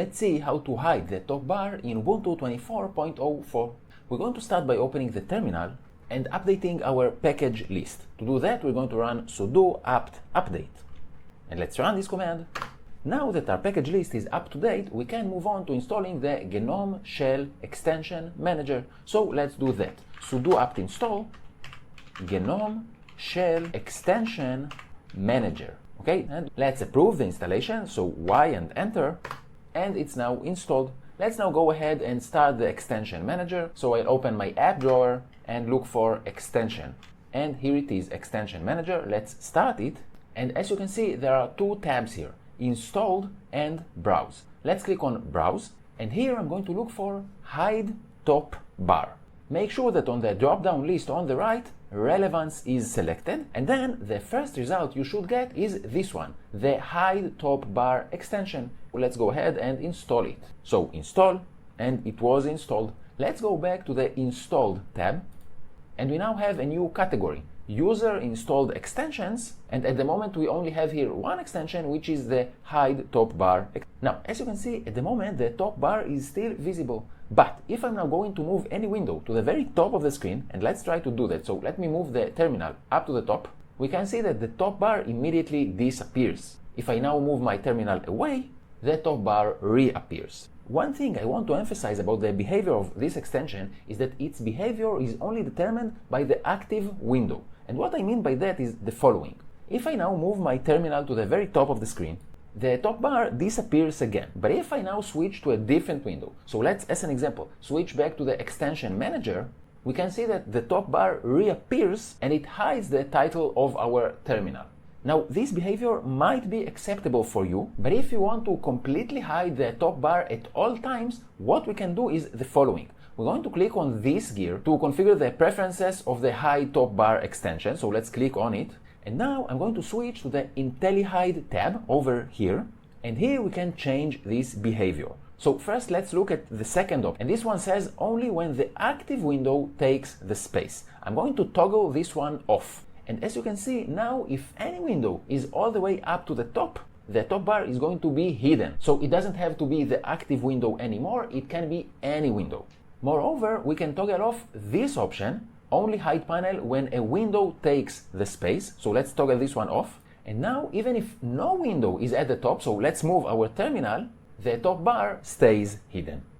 Let's see how to hide the top bar in Ubuntu 24.04. We're going to start by opening the terminal and updating our package list. To do that, we're going to run sudo apt update. And let's run this command. Now that our package list is up to date, we can move on to installing the GNOME Shell Extension Manager. So let's do that. Sudo apt install GNOME Shell Extension Manager. Okay, and let's approve the installation. So Y and enter, and it's now installed. Let's now go ahead and start the extension manager. So I'll open my app drawer and look for extension. And here it is, extension manager. Let's start it. And as you can see, there are two tabs here, installed and browse. Let's click on browse. And here I'm going to look for hide top bar. Make sure that on the drop-down list on the right, relevance is selected. And then the first result you should get is this one, the hide top bar extension. Let's go ahead and install it. So install, and it was installed. Let's go back to the installed tab. And we now have a new category, user installed extensions. And at the moment we only have here one extension, which is the hide top bar. Now, as you can see, at the moment the top bar is still visible. But if I'm now going to move any window to the very top of the screen, and let's try to do that. So let me move the terminal up to the top. We can see that the top bar immediately disappears. If I now move my terminal away, the top bar reappears. One thing I want to emphasize about the behavior of this extension is that its behavior is only determined by the active window. And what I mean by that is the following. If I now move my terminal to the very top of the screen, the top bar disappears again. But if I now switch to a different window, so let's, as an example, switch back to the extension manager, we can see that the top bar reappears and it hides the title of our terminal. Now, this behavior might be acceptable for you, but if you want to completely hide the top bar at all times, what we can do is the following. We're going to click on this gear to configure the preferences of the hide top bar extension. So let's click on it. And now I'm going to switch to the IntelliHide tab over here. And here we can change this behavior. So first let's look at the second option. And this one says only when the active window takes the space. I'm going to toggle this one off. And as you can see now, if any window is all the way up to the top bar is going to be hidden. So it doesn't have to be the active window anymore. It can be any window. Moreover, we can toggle off this option, only hide panel when a window takes the space. So let's toggle this one off. And now, even if no window is at the top, so let's move our terminal, the top bar stays hidden.